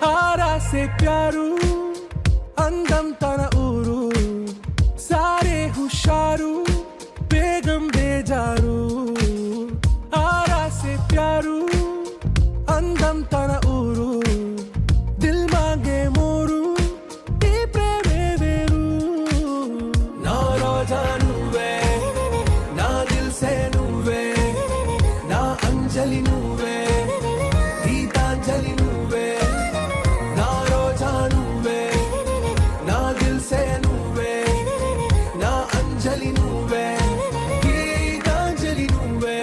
आरा से प्यारू अंदम तना ऊरू सारे हुशारू बेगम बेजारू आरा से प्यारू अंदम तना ऊरू दिल मांगे मोरू ఈ ప్రేమే వేరు నా రోజా నువ్వే నా దిల్ సే నువ్వే నా అంజలి నువ్వే గీతాంజలి నువ్వే నా రోజా నువ్వే నా దిల్ సే నువ్వే నా అంజలి నువ్వే గీతాంజలి నువ్వే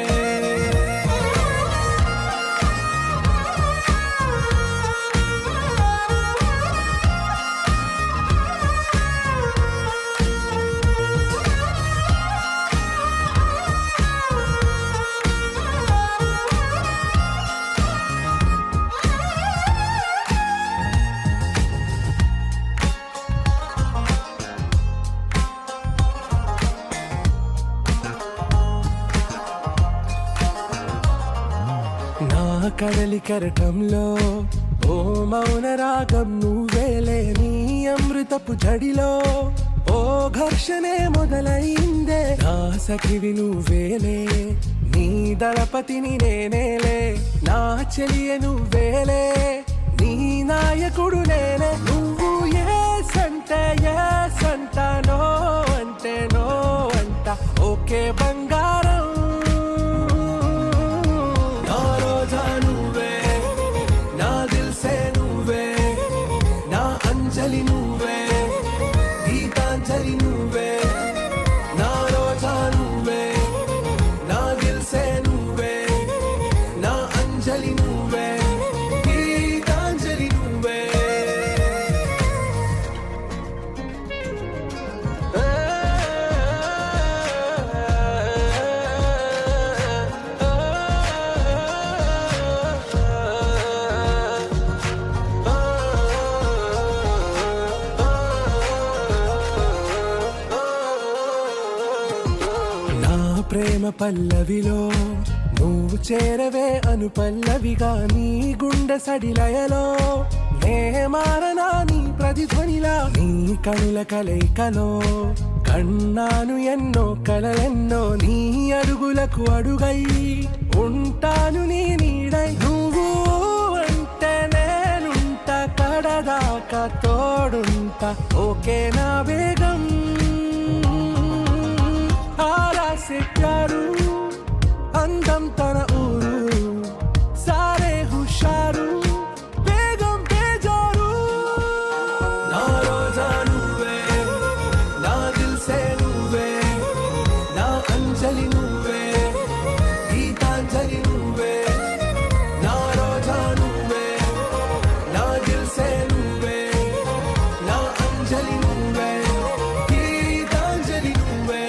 నా కడలి కరటంలో ఓ మౌన రాగం నువ్వేలే నీ అమృతపు జడిలో ఓ ఘర్షణే మొదలైందే నా సఖివి నువ్వేలే నీ దళపతిని నేనేలే నా చెలియ నువ్వేలే నీ నాయకుడు నేనే నువ్వు ఏ సంట నో అంటే నో అంట ఓకే బంగారం నా రోజా నువ్వే నా దిల్ సే నువ్వే నా అంజలి నువ్వే గీతాంజలి నువ్వే నా రోజా నువ్వే నా దిల్ సే నువ్వే నా అంజలి నువ్వే గీతాంజలి నువ్వే నా ప్రేమ పల్లవిలో నువ్వు చేరవే అను పల్లవిగా నీ గుండె సడిలయలో నే మారనా నీ ప్రతిధ్వనిలా నీ కనుల కలయికలో కన్నాను ఎన్నో కలలెన్నో నీ అడుగులకు అడుగై ఉంటాను నీ నీడై నువ్వు అంటే నేనుంట కడదాకా తోడుంటా ఓకే నా వేగం आरा से प्यारू अंदम तना ऊरू सारे हुशारू बेगम बेजारू ना रोजा నువ్వే నా దిల్ సే నువ్వే నా అంజలి నువ్వే గీతాంజలి నువ్వే నా రోజా నువ్వే నా దిల్ సే నువ్వే నా అంజలి నువ్వే గీతాంజలి నువ్వే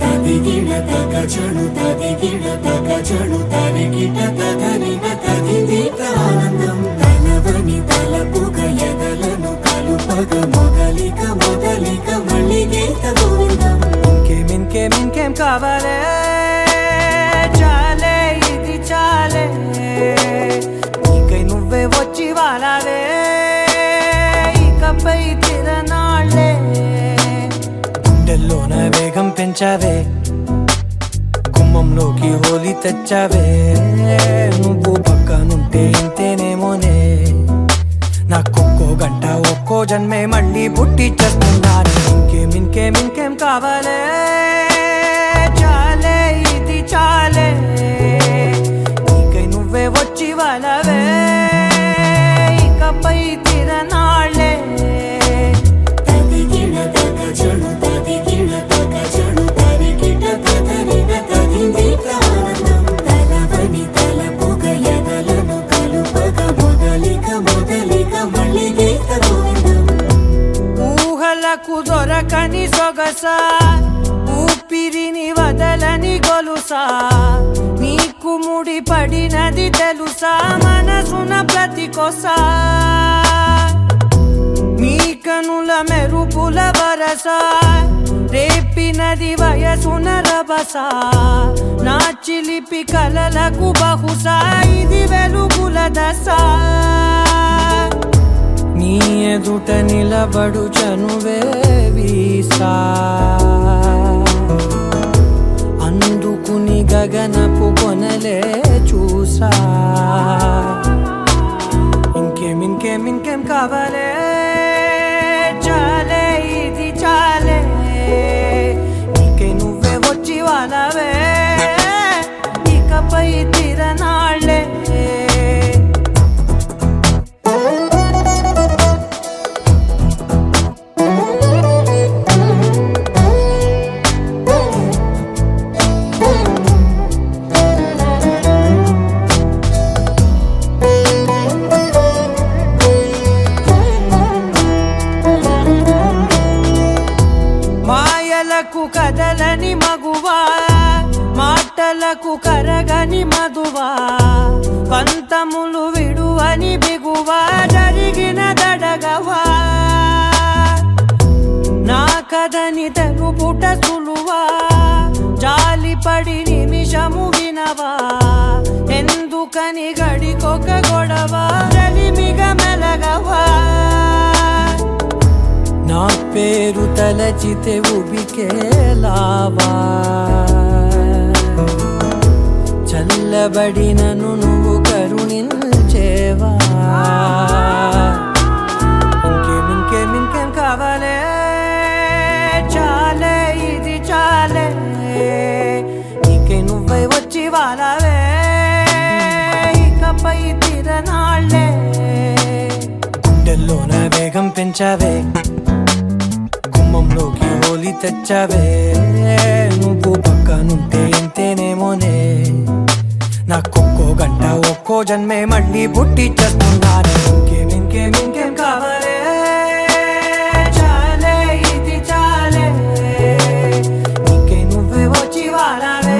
తదిగిడ తగజను తదిగిడ తగజను తరిగిట తదరిన తదిదీత ఆనందం తలవని తలపుగ ఎదలను కలుపగ మొదలిక మొదలిక మళ్ళీ గీత గోవిందం ఇంకేం కావాలే చాలే ఇది చాలే నీకై నువ్వే వచ్చి వాడాలే ఇకపై తిరనాళ్ళే గుండెల్లోన వేగం పెంచావే గుమ్మంలోకి హోలీ తెచ్చావే నువ్వు పక్కనుంటే ఇంతేనేమోనే నాకొక్కో గంట ఒక్కో జన్మే మళ్ళీ పుట్టి చేస్తున్నాను ఇంకేం కావాలే చాలే ఇది చాలే నీకై నువ్వే వచ్చి వాళ్ళవే ఇకపై తిరనాళ్ళే తదిగిడ తగజను తదిగిడ తగజను తరిగిట తదరిన తదిదీత ఆనందం తలవని తలపుగ ఎదలను కలుపగ మొదలిక మొదలిక మళ్ళీ గీత గోవిందం ఊహలకు దొరకని సొగస ఊపిరిని వదలని గొలుసా నీకు ముడి పడినది తెలుసా మనసున ప్రతి కొసా నీ కనుల మెరుపుల వరస రేపినది వయసున రభస నా చిలిపి కలలకు బహుశా ఇది వెలుగుల దశ నీ ఎదుట నిలబడు చనువే వీసా అందుకుని గగనపు కొనలే చూసా ఇంకేం కావాలే చాలే ఇది చాలే నీకే నువ్వే వచ్చి వాళ్ళవే ఇకపై తిరనాళ్ళే మాయలకు కదలని మగువా మాటలకు కరగని మధువా పంతములు విడువని బిగువా జరిగిన దడగవా నా కథని తెలుపుట సులువా జాలిపడి నిమిషము వినవా ఎందుకని గడికొక గొడవ రలిమిగ మెలగవా నా పేరు తలచితే ఉబికేలావా చల్లబడినను నువ్వు కరుణించేవా ఇంకేం కావాలే చాలే ఇది చాలే నీకే నువ్వై వచ్చి వాళ్ళవే ఇకపై తిరనాళ్ళే గుండెల్లోన వేగం పెంచావే గుమ్మంలోకి హోలీ తెచ్చావే నువ్వు పక్కనుంటే ఎంతేనేమోనే నాకొక్కో గంట ఒక్కో జన్మే మళ్ళీ పుట్టి చేస్తున్నానే ఇంకేం కావాలే చాలే ఇది చాలే నీకే నువ్వే వచ్చి వాళ్ళవే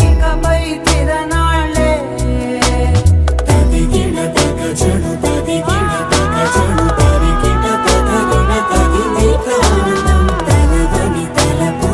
ఇకపై తిరనాళ్ళే తదిగిన తగ చెడు తదిగిన తగ చెడు తరిగిన తగగిన తగింది ప్రాణం తలవని తలపు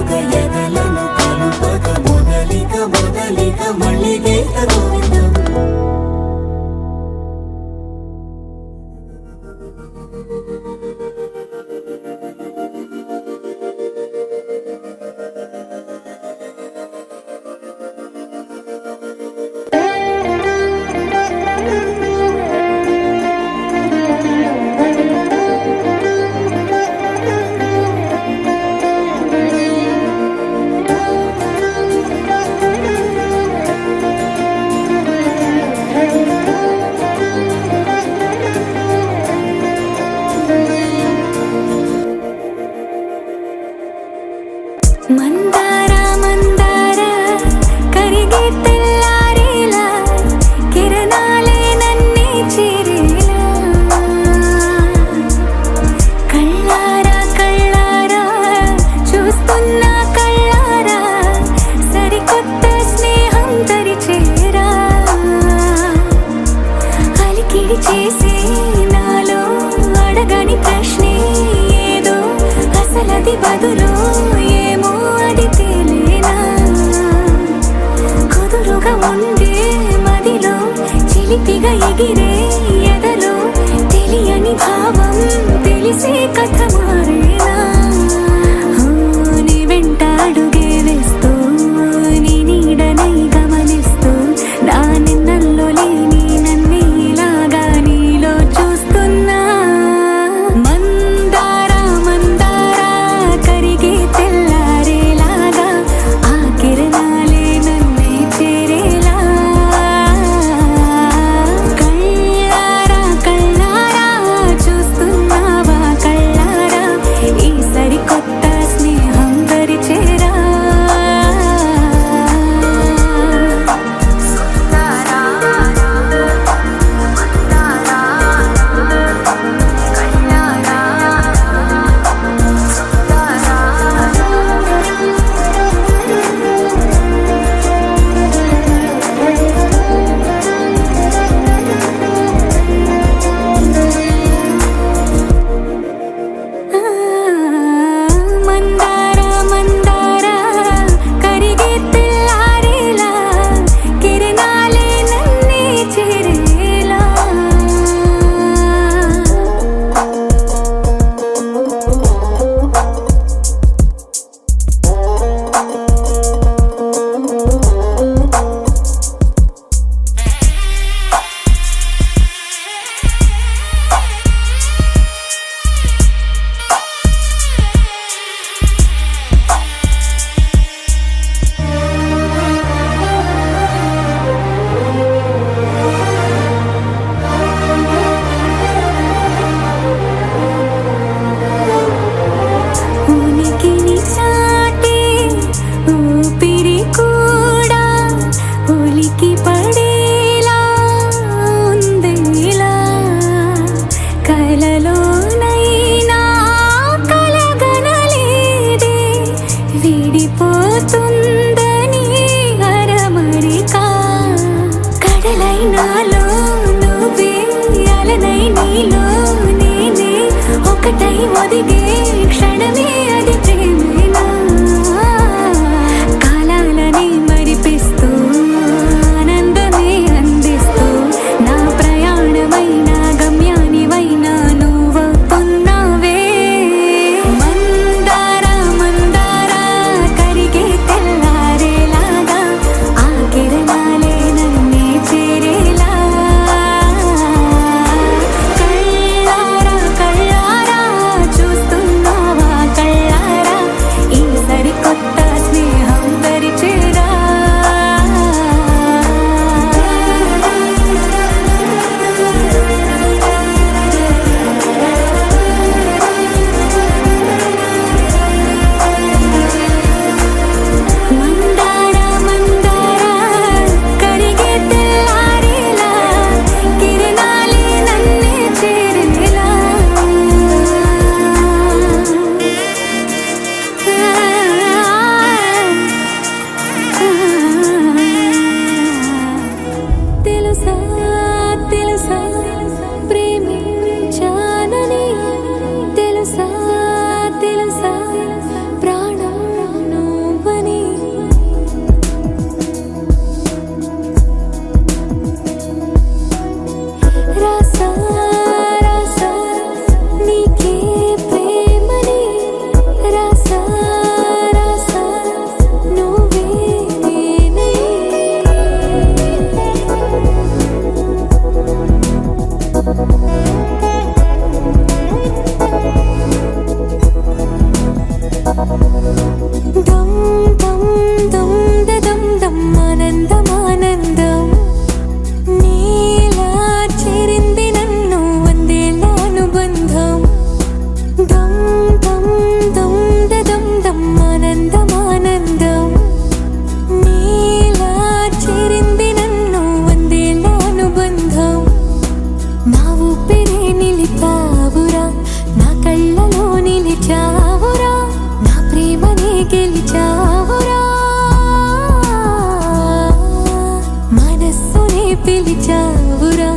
నిలిచావురా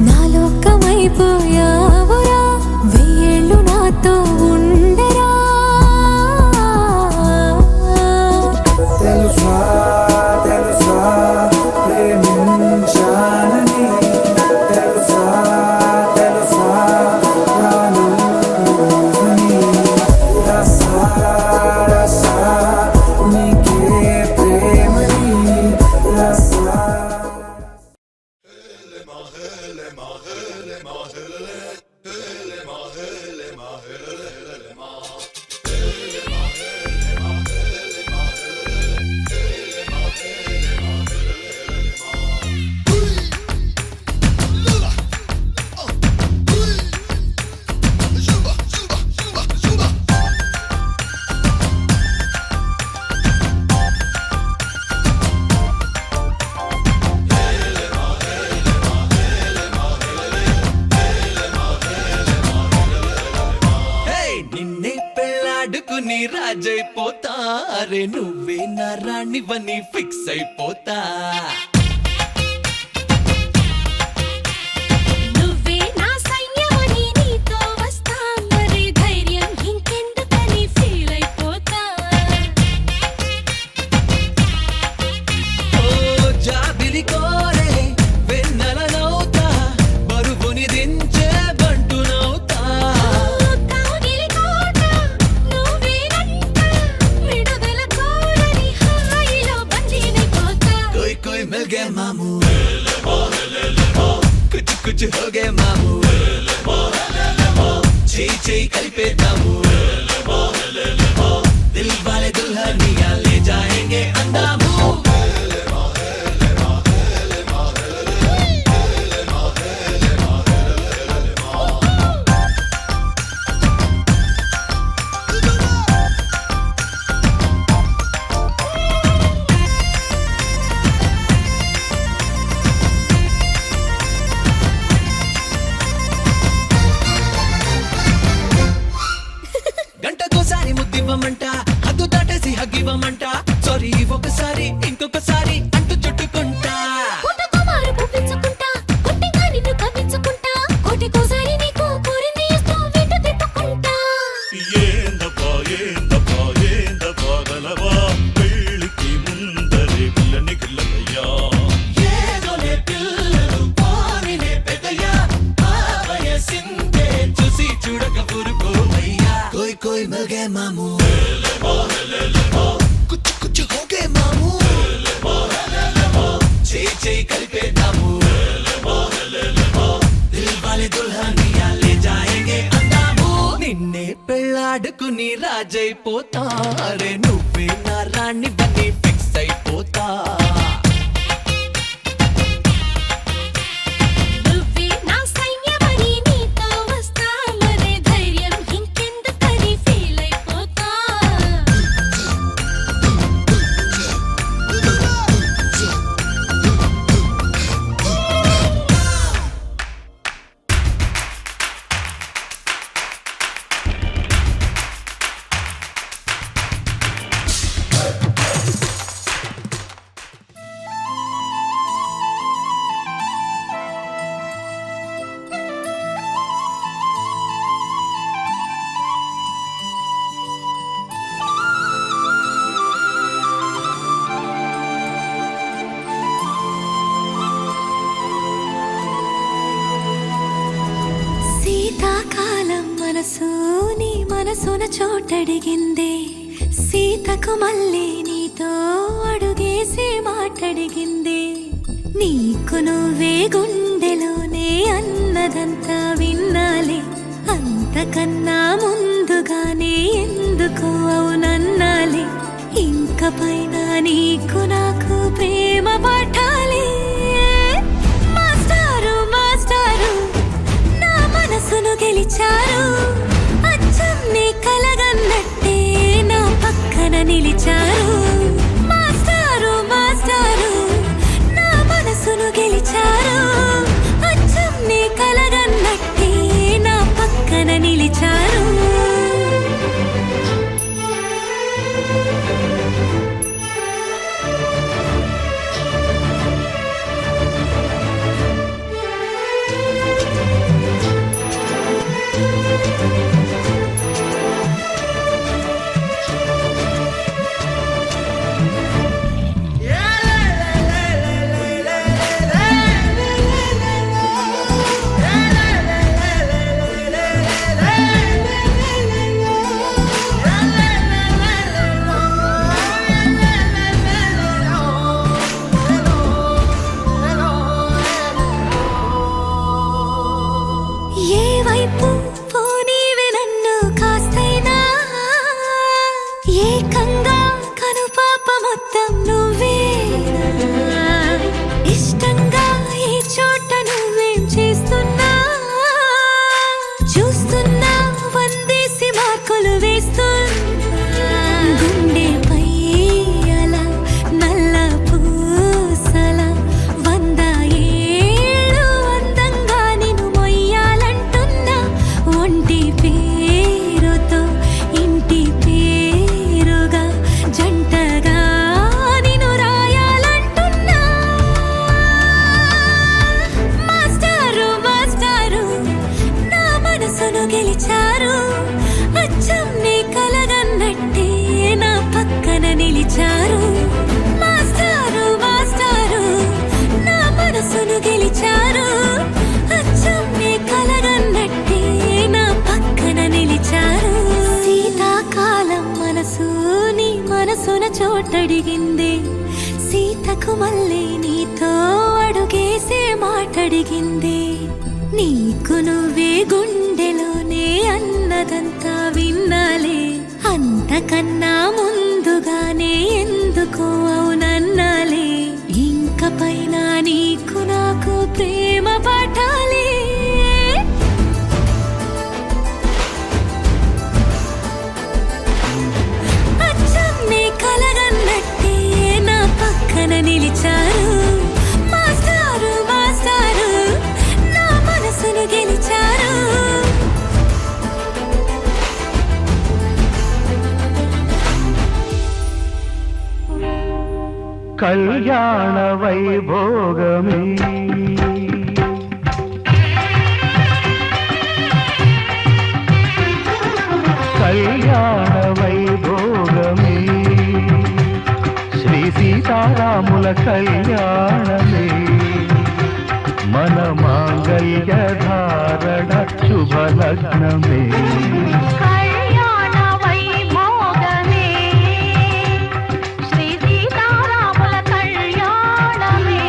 నా లోకమైపోయావురా వెయ్యేళ్ళు నాతో ఉండరా తెలుసా తెలుసా ప్రేమించాలని తెలుసా తెలుసా ప్రాణమని రసా రసా నీకే ప్రేమని రసా నిన్నే పెళ్ళాడుకుని రాజైపోతా అరే నువ్వే నా రాణివని ఫిక్స్ అయిపోతా నువ్వే నా సైన్యమని నీతో వస్తా మరి ధైర్యం ఇంకెందుకని ఫీల్ అయిపోతా ఓ జాబిలి కోరే వెన్నెలనవుతా బరువుని దించే బంటునవుతా కాగిలి కోట నువ్వేనంట విడుదల కోరని హాయిలో బందీనైపోతా कोई कोई मिल गए मामू कुछ कुछ हो गए मामू చేయి కలిపేద్దాము దిల్ వాలే దుల్హనియా లే జాయేంగే అందాము గంటకోసారి ముద్దివ్వమంట హద్దు దాటేసి హగ్గివ్వమంట సారీ ఒకసారి ఇంకొకసారి అంటూ చుట్టుకుంటా పుట్టకుమారు పువ్వించుకుంటా కొట్టిగా నిన్ను కవ్వించుకుంటా కోటికోసారి నీకు కోరింది ఇస్తూ వెంట తిప్పుకుంటా ఏందబ్బా ఏందబ్బా ఏందబ్బా గలవా పెళ్ళికి ముందరే పిల్లని గిల్లయ్యా ఏదోలే పిల్లలు పానినే పెద్దయ్యా ఆ వయసిందే చూసి చూడక ఊరుకోవయ్యా కోయ్ కోయ్ మిల్ గए మామూ కుచ్చు కుచ్చు హో గए మామూ చేయి కలిపేద్దాము దిల్ వాలే దుల్హనియా లే జాయేంగే అందాము నిన్నే పెళ్ళాడుకుని రాజైపోతా అరే నువ్వే నా రాణి బని ఫిక్స్ అయిపోతా నువ్వే నా సైన్యమని నీతో వస్తా మరి ధైర్యం ఇంకెందుకని ఫీల్ అయిపోతా శీతాకాలం మనసు నీ మనసున చోటడిగిందే సీతకు మళ్ళీ నీతో అడుగేసి మాటడిగిందే నీకు నువ్వే గుండెలోనే అన్నదంతా విన్నాలే అంతకన్నా ముందుగానే ఎందుకు అవునన్నాలే ఇంక పైన నీకు నాకు ప్రేమ పాఠాలే మాస్టారు మాస్టారు నా మనసును గెలిచారు అచ్చం నీ కలగన్నట్టే నా పక్కన నిలిచారు మాస్టారు మాస్టారు నా మనసును గెలిచారు అచ్చం నీ కలగన్నట్టే నా పక్కన నిలిచారు అడిగింది సీతకు మళ్ళీ నీతో అడుగేసే మాటడిగింది నీకు నువ్వే గుండెలోనే అన్నదంతా విన్నాలే అంతకన్నా ముందుగానే ఎందుకు అవునన్నాలే ఇంక పైన నీకు నాకు ప్రేమ పాఠాలే అచ్చమ్మే కలగన్నట్టే నా పక్కన నిలిచారు మాస్టారు మాస్టారు నా మనసును గెలిచారు కళ్యాణ వైభోగమే కళ్యాణ వైభోగమే శ్రీ సీతారాముల కళ్యాణమే మన మాంగళ్య ధారణ శుభలగ్నమే కళ్యాణ వైభోగమే శ్రీ సీతారాముల కళ్యాణమే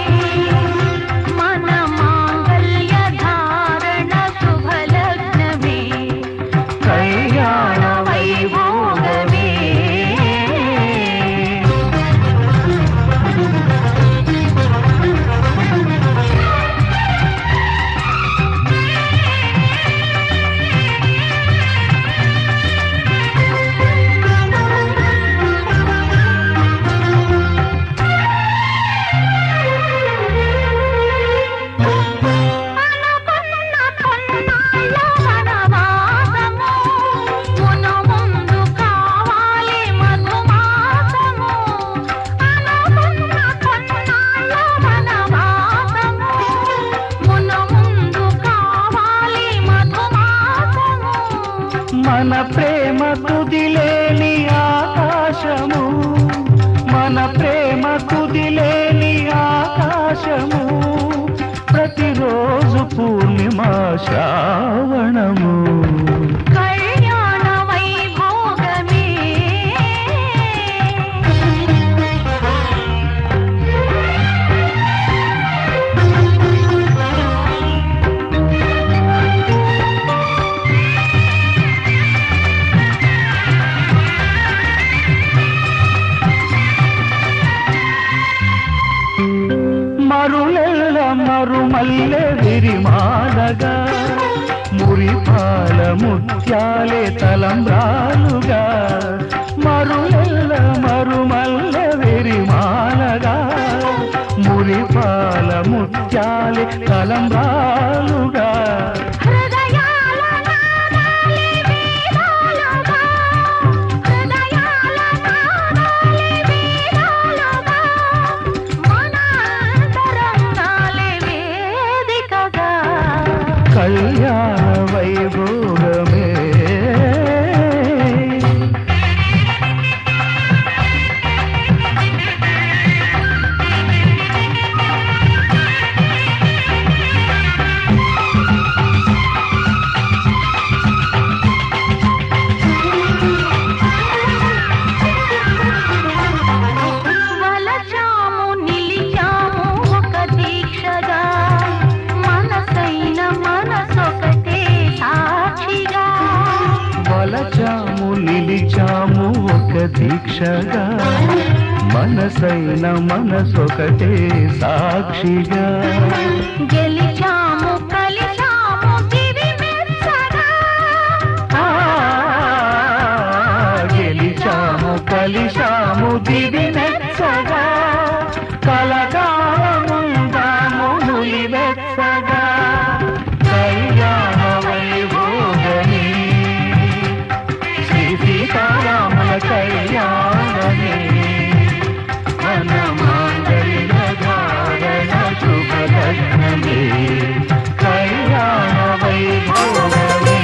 మన మాంగళ్య ధారణ శుభలగ్నమే కళ్యాణ వైభోగమే మన ప్రేమ కుదిలేని ఆకాశము మన ప్రేమ కుదిలేని ఆకాశము ప్రతిరోజు పూర్ణిమ శ్రావణము కళ్యాణ వైభోగమే మరులెల్ల మరుమల్లె విరిమాలగా మురిపాల ముత్యాలే తలంబ్రాలుగా మరులెల్ల మరుమల్లె విరిమాలగా మురిపాల ముత్యాలే తలంబ్రాలుగా హృదయాల నాదాలే వేదాలుగా హృదయాల నాదాలే వేదాలుగా మన అంతరంగాలే వేదికగా కళ్యాణ వైభోగమే వలచాము నిలిచాము ఒక దీక్షగా మనసైన మనసొకటే సాక్షిగా వలచాము నిలిచాము ఒక దీక్షగా మనసైన మనసొకటే సాక్షిగా గెలిచాము కలిచాము దివి మెచ్చగా ఆ, గెలిచాము కలిశాము దివి నెచ్చగా కలకాలముందాము నులివెచ్చగా కళ్యాణ వైభోగమే శ్రీ సీతారాముల కళ్యాణమే మన మాంగళ్య ధారణ శుభలగ్నమే కళ్యాణ వైభోగమే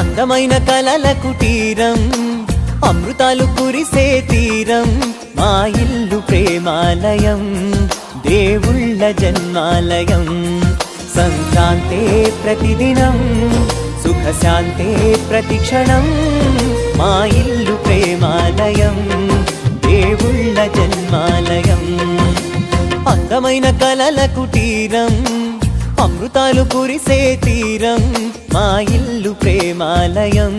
అందమైన కలల కుటీరం అమృతాలు కురిసే తీరం మా ఇల్లు ప్రేమాలయం దేవుళ్ళ జన్మాలయం సంక్రాంతే ప్రతిదినం సుఖశాంతే ప్రతిక్షణం మా ఇల్లు ప్రేమాలయం దేవుళ్ళ జన్మాలయం అందమైన కలల కుటీరం అమృతాలు కురిసే తీరం మా ఇల్లు ప్రేమాలయం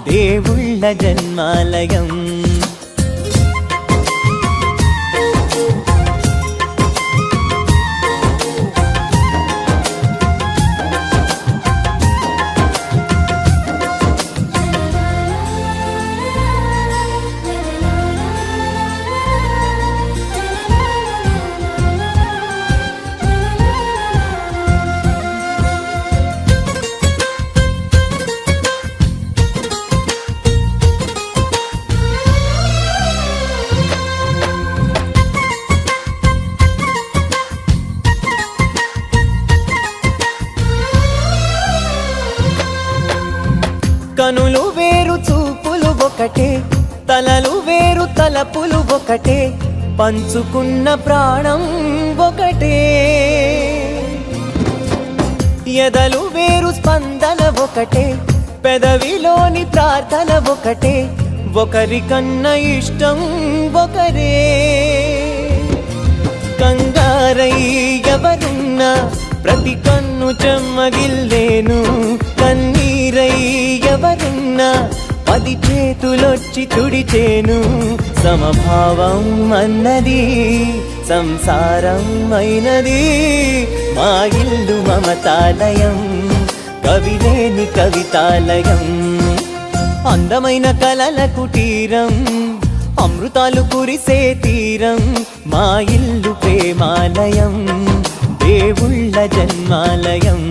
దేవుళ్ళ జన్మాలయం కనులు వేరు చూపులు ఒకటే తలలు వేరు తలపులు ఒకటే పంచుకున్న ప్రాణం ఒకటే ఎదలు వేరు స్పందన ఒకటే పెదవిలోని ప్రార్థన ఒకటే ఒకరికన్నా ఇష్టం ఒకరే కంగారై ఎవరున్నా ప్రతి కన్ను చెమ్మగిల్లేను కన్నీరై ఎవరున్నా 10 చేతులొచ్చి తుడిచేను సమభావం అన్నది సంసారం అయినది మా ఇల్లు మమతాలయం కవిలేని కవితాలయం అందమైన కలల కుటీరం అమృతాలు కురిసే తీరం మా ఇల్లు ప్రేమాలయం దేవుళ్ళ జన్మాలయం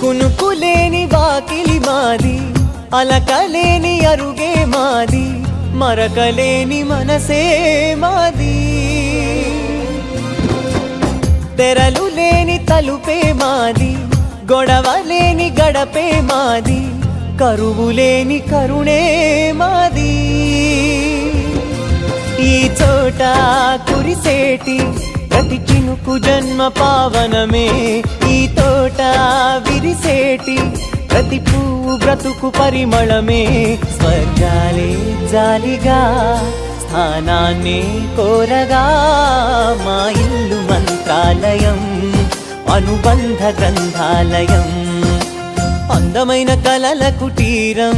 కునుకులేని వాకిలి మాది అలకలేని అరుగే మాది మరకలేని మనసే మాది తెరలు లేని తలుపే మాది గొడవలేని గడపే మాది కరువులేని కరుణే మాది ఈ చోట కురిసేటి ప్రతి చినుకు జన్మ పావనమే ఈ తోట విరిసేటి ప్రతి పువ్వు బ్రతుకు పరిమళమే స్వర్గాలే జాలిగా స్థానాన్ని కోరగా మా ఇల్లు మంత్రాలయం అనుబంధ గ్రంథాలయం అందమైన కలల కుటీరం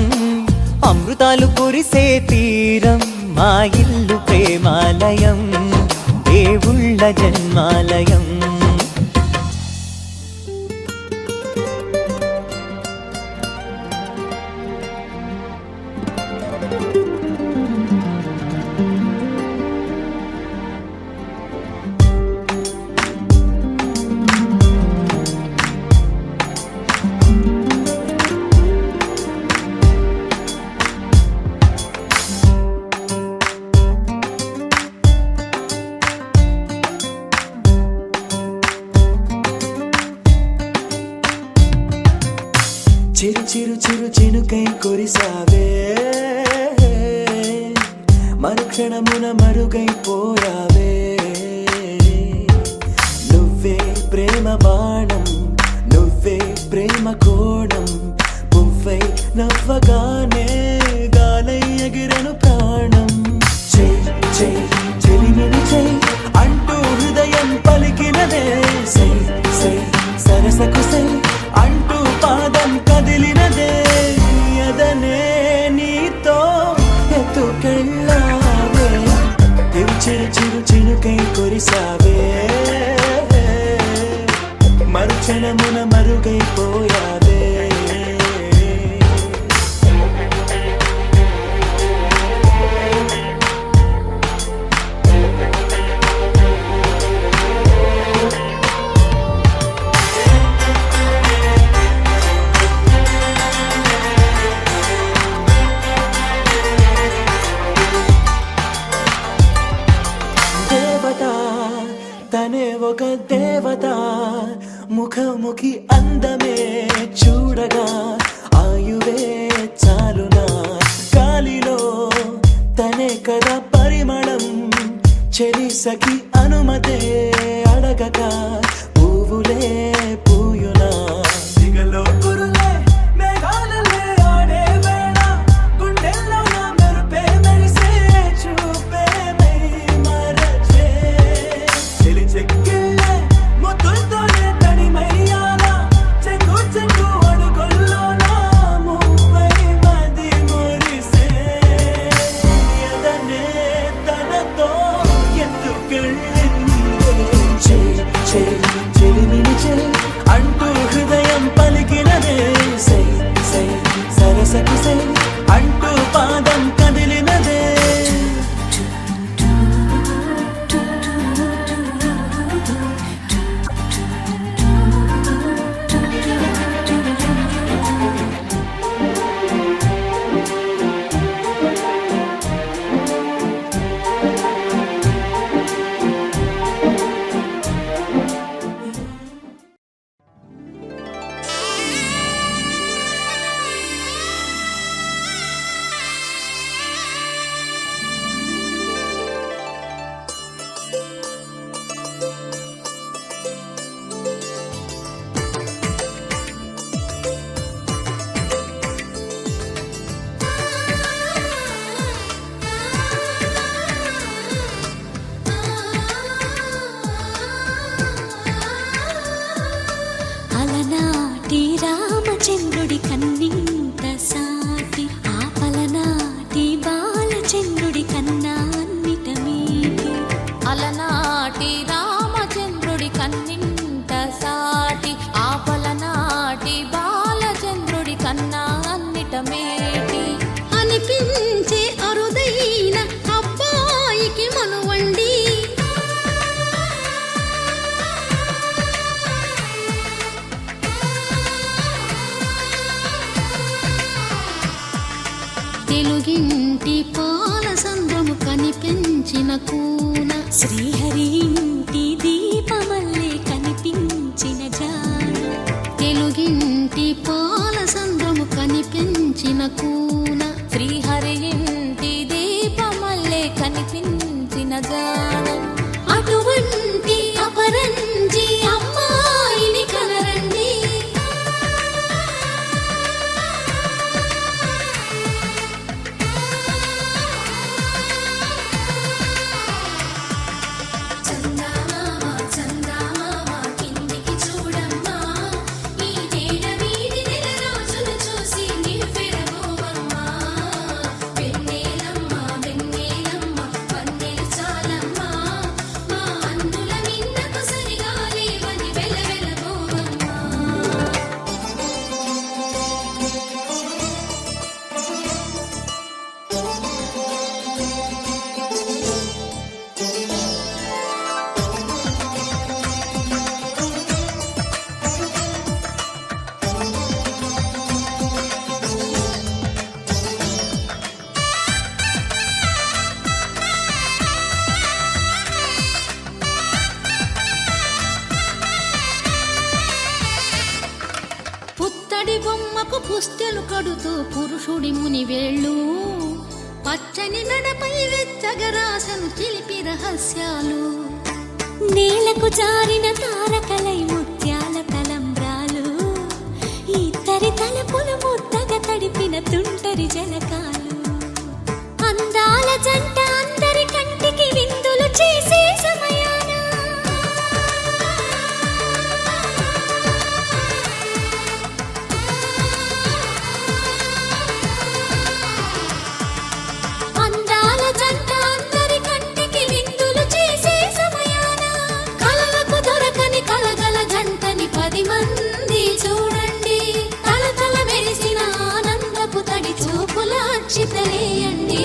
అమృతాలు కురిసే తీరం మా ఇల్లు ప్రేమాలయం దేవుళ్ళ జన్మాలయం చిరు చిరు చిరు చినుకై కురిసావే మరుక్షణమున మరుగైపోయావే నువ్వే ప్రేమ బాణం నువ్వే ప్రేమ కోణం పువ్వై నవ్వగానే గాలై ఎగిరెను ప్రాణం చెలిమిని చెయ్ అంటూ హృదయం పలికినదే సై సై సరసకు సై అంటూ పాదం కదిలినదే అదనే నీతో ఎత్తుకెళ్ళావే చిరు చిరు చినుకై కురిసావే మరుక్షణమున మరుగైపోయావే సఖి అనుమతే అడగక పువ్వులే పూయునా దిగలో కురులే మేఘాలలే ఆడే వేళ గుండెల్లో నా మెరుపే మెరిసే చూపే మై మరచే చెలి చెక్కిళ్ళే ముద్దులతోనే తడిమయ్యాలా చెక్కు చెక్కు అడుగుల్లో నా ముప్పై మది మురిసే ఎదనే తనతో ఎందుకెళ్ళిందే చెలిమిని చెలి అంటూ హృదయం పలికినదే సై సై సరసకి సై అంటూ పాదం కదిలినదే అలనాటి రామచంద్రుడి కన్నింత సాటి ఆపలనాటి బాలచంద్రుడి కన్నా అన్నిట మీటి అలనాటి రామచంద్రుడి కన్నింత సాటి ఆపలనాటి బాలచంద్రుడి కన్నా అన్నిట మేటి అనిపించే అరుదైన అబ్బాయికి మనువండి తెలుగింటి పాల సంద్రము కనిపించిన కూన శ్రీహరి ఇంటి దీపమల్లే కనిపించిన జాన తెలుగింటి పాల సంద్రము కనిపించిన కూన శ్రీహరి ఇంటి దీపమల్లే కనిపించిన జాన అటువంటి అపరంజి అమ్మాయిని కనరండి పుత్తడి బొమ్మకు పుస్తెలు కడుతూ పురుషుడి ముని వేళ్ళు పచ్చని నడపై వెచ్చగరాసను చిలిపి రహస్యాలు నేలకు జారిన తారకలై ముత్యాల తలంబ్రాలు ఇద్దరి తలపులు ముద్దగా తడిపిన తుంటరి జలకాలు అందాల జంట అందరి కంటికి విందులు చేసే సమయాన అందాల జంట అందరి కంటికి విందులు చేసే సమయాన కలలకు దొరకని కలగల జంటని 10 మంది చూడండి తల మెరిసిన ఆనందపు తడి చూపుల అక్షితలేయండి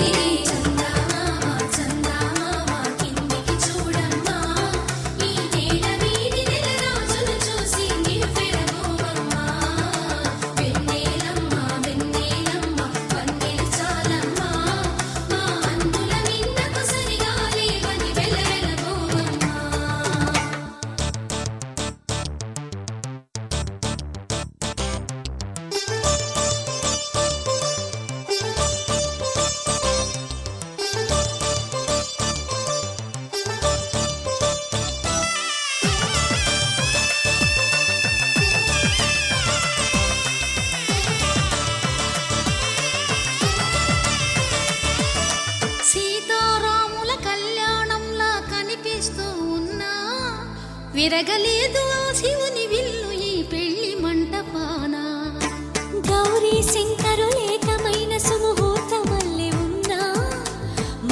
విరగలేదు ఆ శివుని విల్లు ఈ పెళ్లి మంటపాన. గౌరీ శంకరు ఏకమైన సుముహూర్తమల్లె ఉన్నా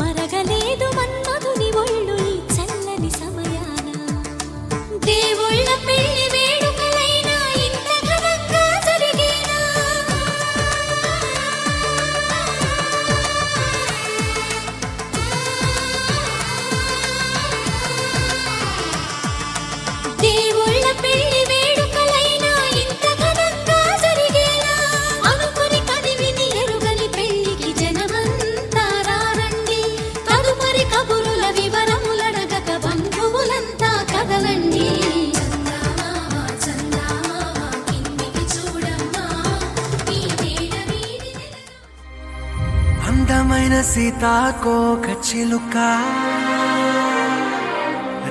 మరగలేదు మన్మధుని ఒళ్ళు ఈ చల్లని సమయాన. దేవుళ్ళ పెళ్లి వేడుకలైనా ఇంత ఘనంగా జరిగేనా? దేవుళ్ళ పెళ్లి వేడుకలైనా ఇంత ఘనంగా జరిగేనా? అనుకుని కదివిని ఎరుగని పెళ్లికి జనమంతా రారండి. తదుపరి కబురుల వివరములడగక బంధువులంతా కదలండి. చందమామ చందమామ కిందికి చూడమ్మా ఈ నేల వీధి అందమైన సీతాకోక చిలుక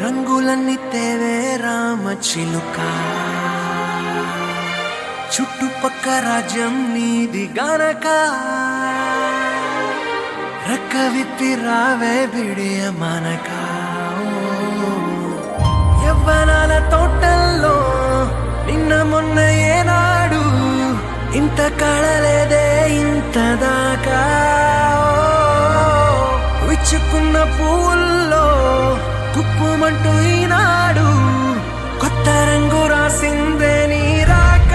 రంగులన్నీ తేవే రామ చిలుక చుట్టుపక్క రాజ్యం నీది గనక రెక్క విప్పి రావే బిడియ మనక. యవ్వనాల తోటల్లో నిన్న మొన్న ఏనాడు ఇంత కళలేదే ఇంత దాకా. విచ్చుకున్న పూల్లో కుప్పుమంటూ ఈనాడు కొత్త రంగు రాసిందే నీ రాక.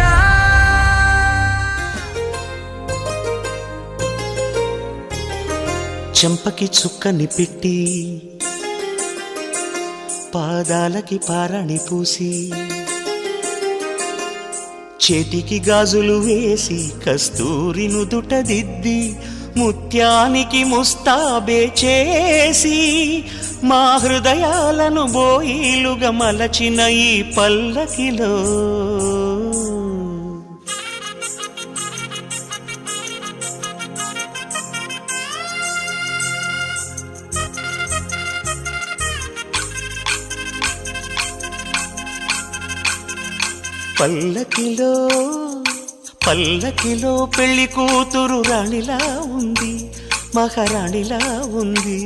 చెంపకి చుక్కని పెట్టి పాదాలకి పారాణి పూసి చేతికి గాజులు వేసి కస్తూరి నుదుట దిద్ది ముత్యానికి ముస్తాబే చేసి మా హృదయాలను బోయిలుగా మలచిన ఈ పల్లకిలో పల్లకిలో పల్లకిలో పెళ్లి కూతురు రాణిలా ఉంది, మహారాణిలా ఉంది.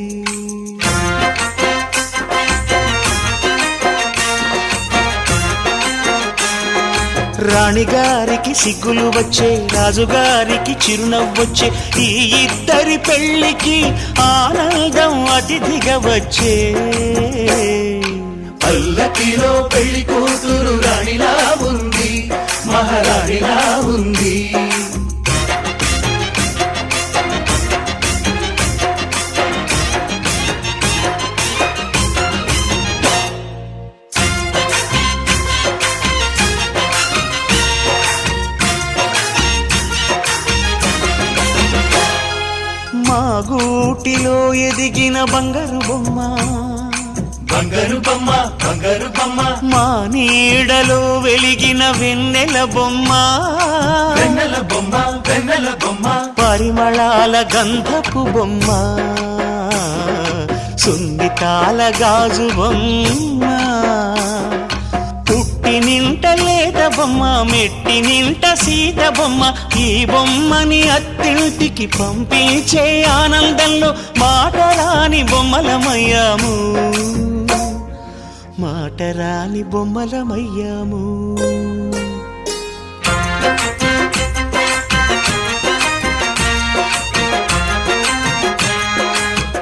రాణిగారికి సిగ్గులు వచ్చే, రాజుగారికి చిరునవ్వొచ్చే, ఈ ఇద్దరి పెళ్లికి ఆనందం అతిథిగా వచ్చే. పల్లకిలో పెళ్లి కూతురు రాణిలా ఉంది, మహారాణిలా ఉంది. మా గూటిలో ఎదిగిన బంగారు బొమ్మ, బంగారు బొమ్మ, బంగారు బొమ్మ, మా నీడలో వెలిగిన వెన్నెల బొమ్మ, వెన్నెల బొమ్మ, వెన్నెల బొమ్మ, పరిమళాల గంధపు బొమ్మ, సున్నితాల గాజు బొమ్మ. పుట్టి నింట లేద బొమ్మ, మెట్టి నింట సీత బొమ్మ. ఈ బొమ్మని అత్తింటికి పంపించే ఆనందంలో మాటరాని బొమ్మలమయ్యాము, మాటరాని బొమ్మలమయ్యాము.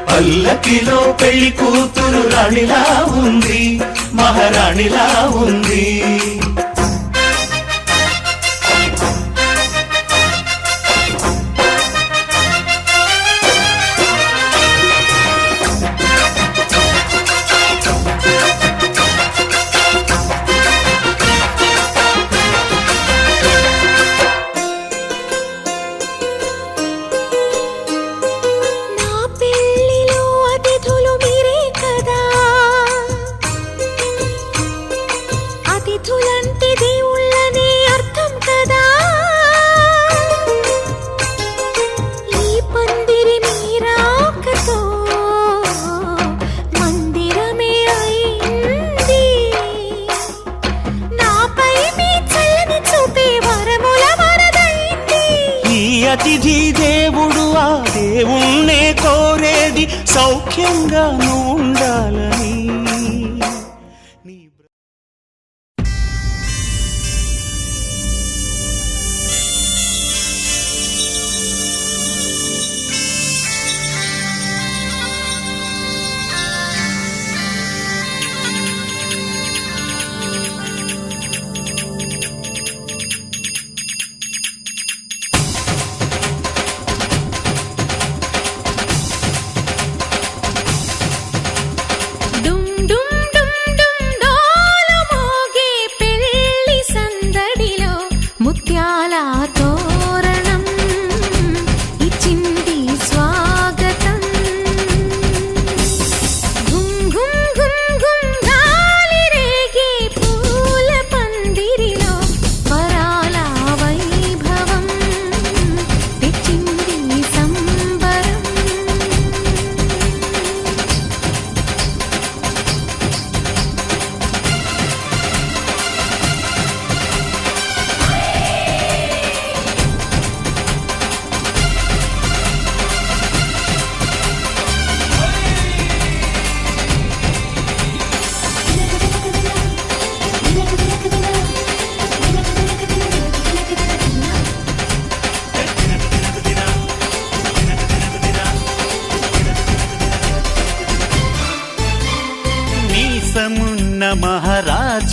పల్లకిలో పెళ్లి కూతురు రాణిలా ఉంది, మహారాణిలా ఉంది. అతిథులంటే దేవుళ్ళనే అర్థం కదా. ఈ పందిరి మీరాకతో మందిరమే అయింది. నాపై మీ చల్లని చూపే వరముల వరదైంది. ఈ అతిథి దేవుడు ఆ దేవుణ్ణే కోరేది సౌఖ్యంగా నువ్వు ఉండాలని.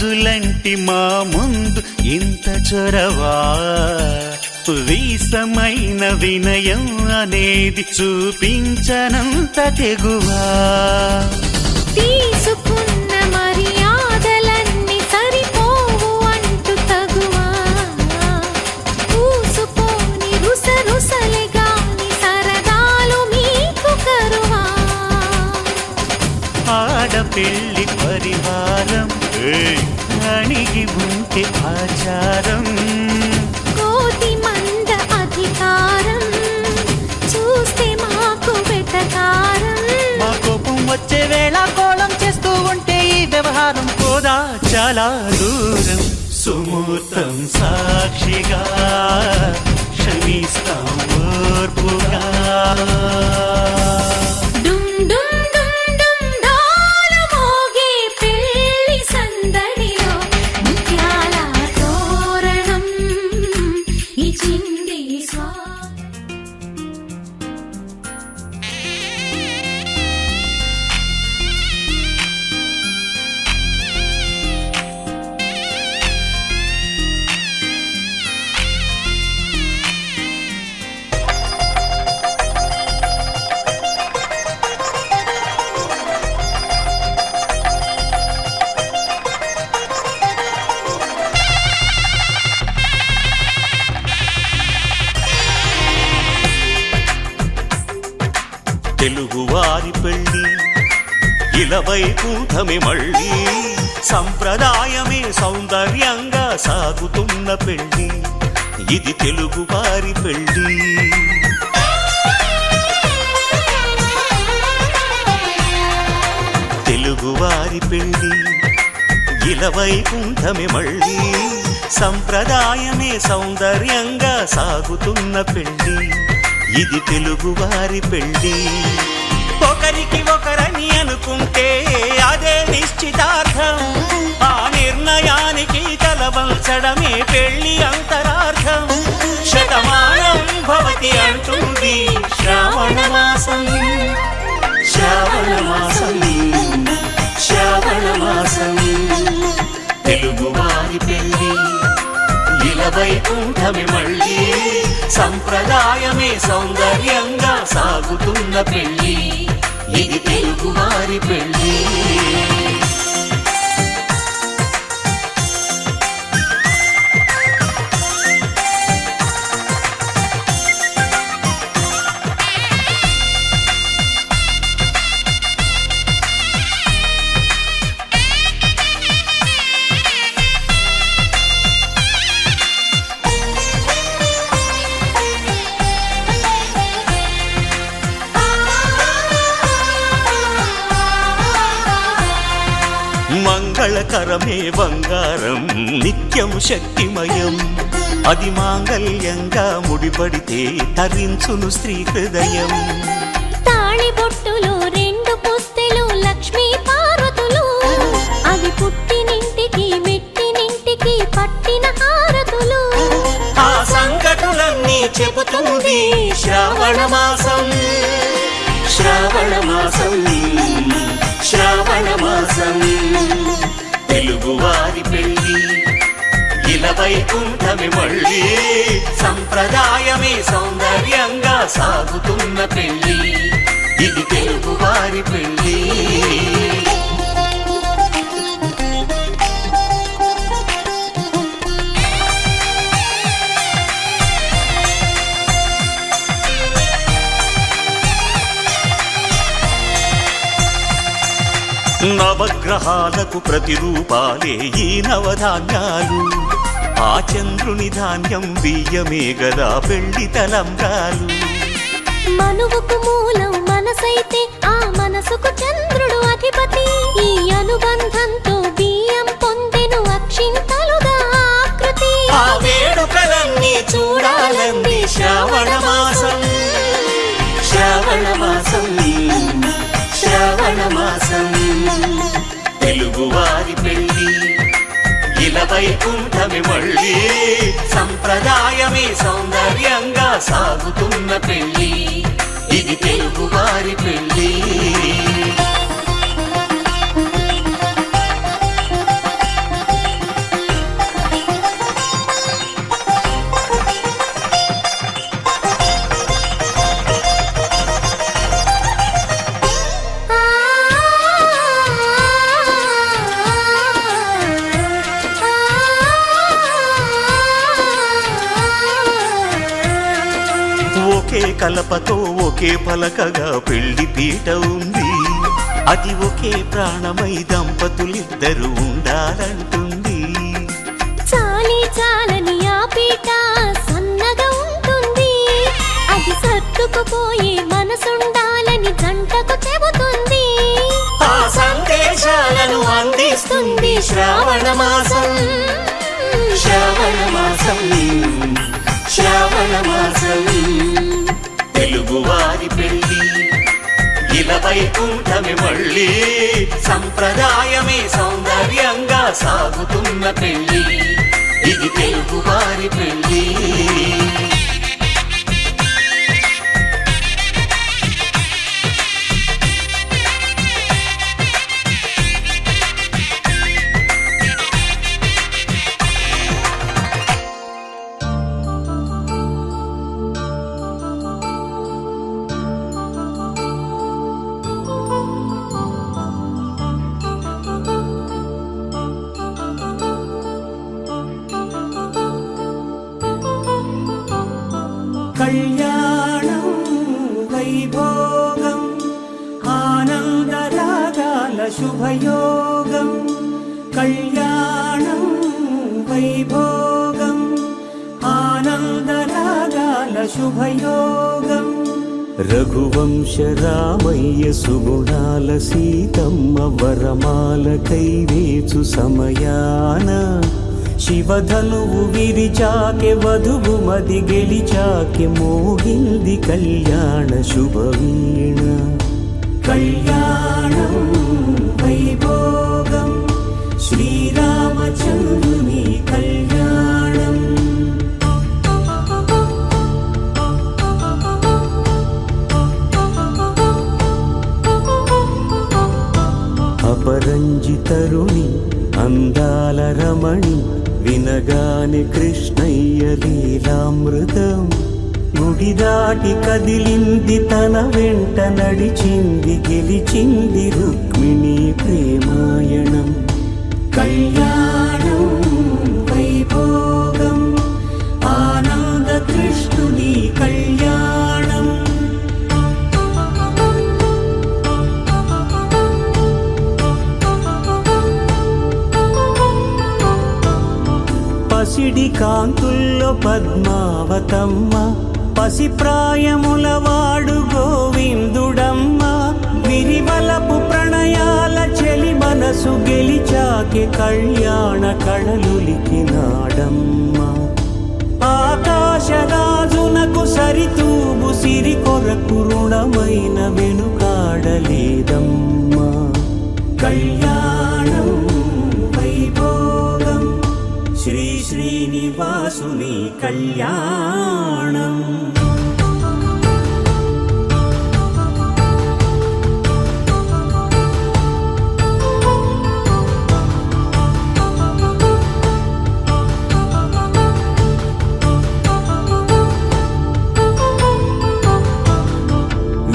గాజులంటి మా ముందు ఇంత చొరవా వీసమైన వినయం అనేది చూపించనంత తెగువా తీసుకున్న మర్యాదలన్నీ సరిపోవు అంటూ తగువా పూసుకొని రుసరుసలే గాని సరదాలు మీకు కరువా ఆడపెళ్లి పరివారం అణిగి ఉంటే ఆచారం కోటి మంద అధికారం చూస్తే మాకు వెటకారం మా కోపం వచ్చే వేళ కోళం చేస్తూ ఉంటే ఈ వ్యవహారం పోదా చాలా దూరం సుమూర్తం సాక్షిగా క్షమిస్తాం ఓర్పుగా డుమ్ డుమ్ డుమ్ డుమ్ ఢోలు మోగే పెళ్లి సందడిలో ముత్యాల తోరణం ఇచ్చింది తెలుగువారి పెళ్ళి ఇలవైకుంఠమే మళ్ళీ సంప్రదాయమే సౌందర్యంగా సాగుతున్న పెళ్ళి ఇది తెలుగువారి పెళ్ళి తెలుగువారి పెళ్ళి ఇలవైకుంఠమే మళ్ళీ సంప్రదాయమే సౌందర్యంగా సాగుతున్న పెళ్ళి ఇది తెలుగువారి పెళ్ళి ఒకరికి ఒకరని అనుకుంటే అదే నిశ్చితార్థం ఆ నిర్ణయానికి తలవంచడమే పెళ్ళి అంతరార్థం శతమానం భవతి అంటుంది శ్రావణ మాసం శ్రావణ మాసం శ్రావణ మాసం తెలుగువారి పెళ్ళి ఇలవైకుంఠమే మళ్ళీ సంప్రదాయమే సౌందర్యంగా సాగుతున్న పెళ్ళి ఇది తెలుగువారి పెళ్ళి మంగళకరమే బంగారం నిత్యం శక్తిమయం అది మాంగళ్యంగా ముడిపడితే తరించును స్త్రీ హృదయం తాళిబొట్టులో రెండు పుస్తెలు లక్ష్మీ పార్వతులు అవి పుట్టినింటికి మెట్టినింటికి పట్టిన హారతులు ఆ సంకటులన్నీ చెబుతుంది శ్రావణ మాసం శ్రావణ మాసం శ్రావణ మాసం తెలుగువారి పెళ్ళి ఇలవైకుంఠమే మళ్ళీ సంప్రదాయమే సౌందర్యంగా సాగుతున్న పెళ్ళి ఇది తెలుగువారి పెళ్ళి నవగ్రహాలకు ప్రతిరూపాలే ఈ నవధాన్యాలు ఆ చంద్రుని ధాన్యం బియ్యమే గదా పెళ్లి తలంబ్రాలు మనువుకు మూలం మనసైతే ఆ మనసుకు చంద్రుడు అధిపతి ఈ అనుబంధంతో బియ్యం పొందెను అక్షింతలుగా ఆకృతి ఆ వేడుకలన్నీ చూడాలంది శ్రావణ మాసం శ్రావణ మాసం శ్రావణ మాసం తెలుగువారి పెళ్ళి ఇలవైకుంఠమే మళ్ళీ సంప్రదాయమే సౌందర్యంగా సాగుతున్న పెళ్ళి ఇది తెలుగువారి పెళ్ళి ఒకే కలపతో ఒకే పలకగా పెళ్లి పీట ఉంది. అది ఒకే ప్రాణమై దంపతులిద్దరు ఉండాలంటుంది. చాలి చాలని ఆ పీట సన్నగా ఉంటుంది. అది సర్దుకుపోయే మనసుండాలని జంటకు చెబుతుంది. ఆ సందేశాలను అందిస్తుంది శ్రావణ మాసం. శ్రావణ మాసం, శ్రావణ మాసం. తెలుగువారి పెళ్లి ఇలా వైకుంఠమే మళ్ళీ. సంప్రదాయమే సౌందర్యంగా సాగుతున్న పెళ్లి. ఇది తెలుగువారి పెళ్లి. కళ్యాణం వైభోగం ఆనందరాగాల శుభయోగం. కళ్యాణం వైభోగం ఆనందరాగాల శుభయోగం. రఘువంశ రామయ్య సుగుణాల సీతమ్మ వరమాల కైవేచు సమయాన. శివధనువు విరిచాకె వధువు మది గెలిచాకె మోగింది కళ్యాణ శుభవీణ. కళ్యాణం వైభోగం శ్రీరామచంద్రుని కళ్యాణం. అపరంజి తరుణి అందాల రమణి వినగాని కృష్ణయ్య లీలామృతం. గుడి దాటి కదిలింది తన వెంట నడిచింది గెలిచింది రుక్మిణి ప్రేమాయణం. కళ్యాణం వైభోగం ఆనంద కృష్ణుని కళ్యాణం. పసిడి కాంతుల్లో పద్మావతమ్మ పసిప్రాయముల వాడు గోవిందుడమ్మ. విరివలపు ప్రణయాల చెలి మనసు గెలిచాకె కళ్యాణ కళలులికినాడమ్మ. ఆకాశరాజునకు సరితూబు సిరి కొరకు రుణమైన వెనుకాడలేదమ్మ. కళ్యాణం వైభోగం శ్రీ శ్రీనివాసుని కళ్యాణం.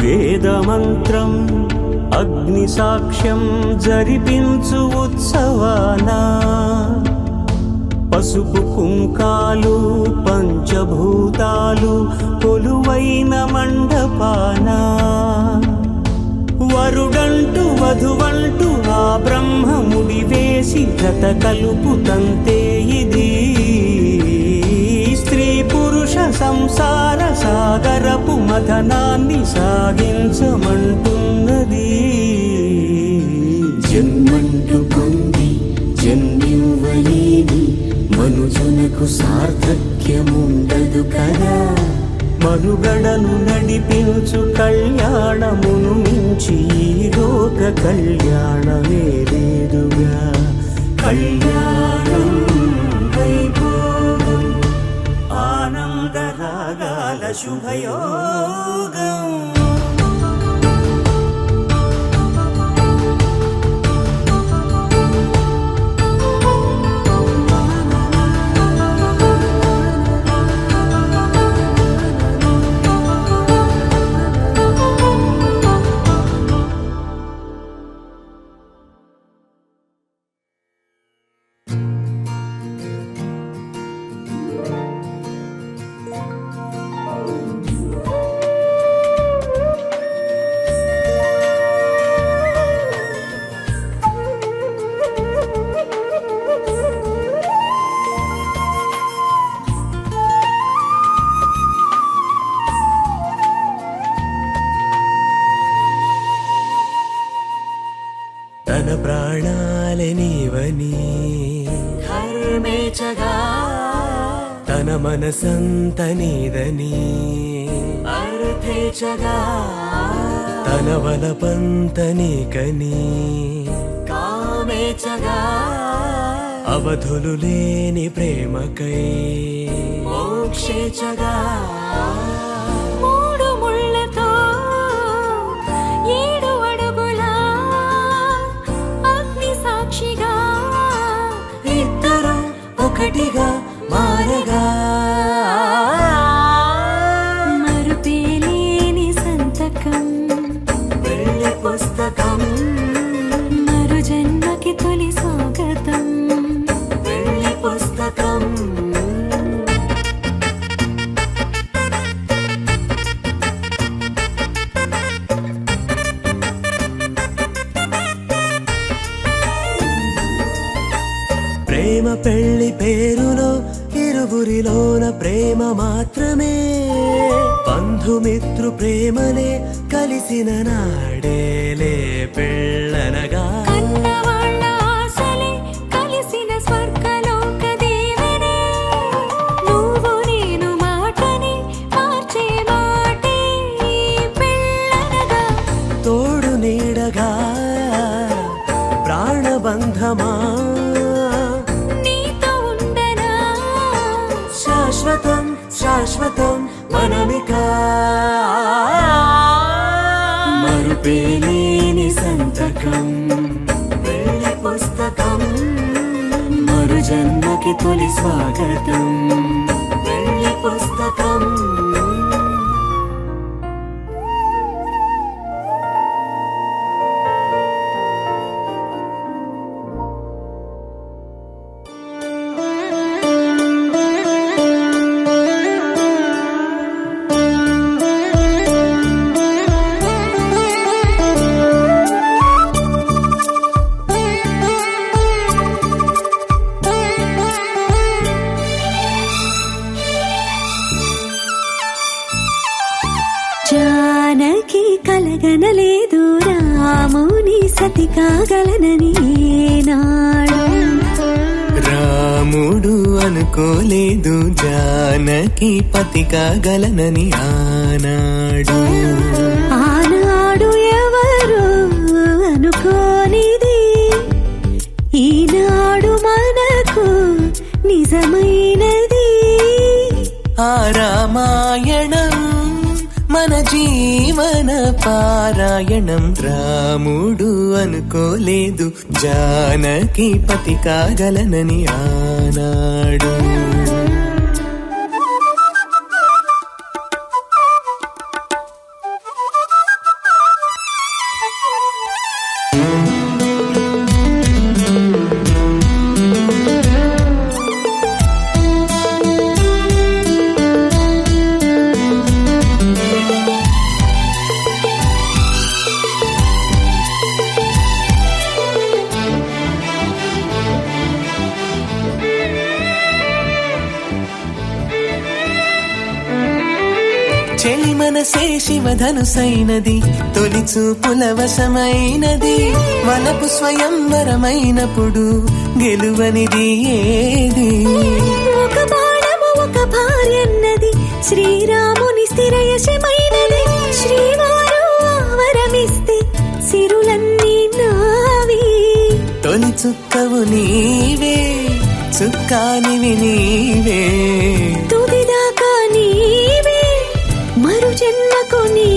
వేదమంత్రం అగ్ని సాక్ష్యం జరిపించు ఉత్సవానా. పసుపు కుంకాలు పంచభూతాలు కొలువైన మండపాన. వరుడంటూ వధువంటూ ఆ బ్రహ్మముడి వేసి జత కలుపుతంతే ఇది. స్త్రీ పురుష సంసార సాగరపు మథనాన్ని సాగించమంటున్నది. జన్మంటూ పొంది జన్మివ్వలేని మనుజునకు సార్థక్యముండదు కదా. మనుగడను నడిపించు కళ్యాణమును మించి ఈ లోక కళ్యాణమే లేదుగా. కళ్యాణం వైభోగం ఆనందరాగాల శుభయోగం. తన ప్రాణాలే నీవని ధర్మేచగా తన మనసంత నీదని అర్థేచగా తన వలపంత నీకని కామేచగా అవధులు లేని ప్రేమకై మోక్షేచగా మూడు ముళ్ళతో 7 అడుగుల అగ్ని సాక్షిగా ఇద్దరు ఒకటిగా మారగా మరుపేలేని సంతకం వెళ్ళి పుస్తకం మరు జన్మకి తొలి స్వాగతం వెళ్ళి పుస్తకం ప్రేమ పెళ్లి పేరులో ఇరువురిలోన ప్రేమ మాత్రమే బంధుమిత్రు ప్రేమలే కలిసిన నాడేలే పెళ్ళనగా కన్నవాళ్ళ ఆశలే కలిసిన స్వర్గలోక దేవనే నువ్వు నేను మాటని మార్చే మాటే పెళ్ళనగా తోడు నీడగా ప్రాణబంధమా నీతో ఉండనా శాశ్వతం శాశ్వతం మనమిక మరుపేలేని సంతకం వెళ్ళి పుస్తకం మరు జన్మకి తొలి స్వాగతం వెళ్ళి పుస్తకం జానకి కలగనలేదు రాముని సతి కాగలనని ఏనాడు రాముడు అనుకోలేదు జానకి పతి కాగలనని ఆనాడు ఆనాడు ఎవరు అనుకోనిది ఈనాడు మనకు నిజమైనది ఆ రామాయణం మన జీవన పారాయణం రాముడు అనుకోలేదు జానకి పతి కాగలనని ఆనాడు చెలి మనసే శివధనుసైనది తొలి చూపుల వశమైనది మనకు స్వయంవరమైనప్పుడు గెలువనిది ఏది ఒక బాణము ఒక భార్యన్నది శ్రీరాముని స్థిరయశమైనది శ్రీవారు ఆవరమిస్తే సిరులన్నీ నావి తొలి చుక్కవు నీవే చుక్కానివి నీవే తుదిదాకా నీవే మరు జన్మకు నీ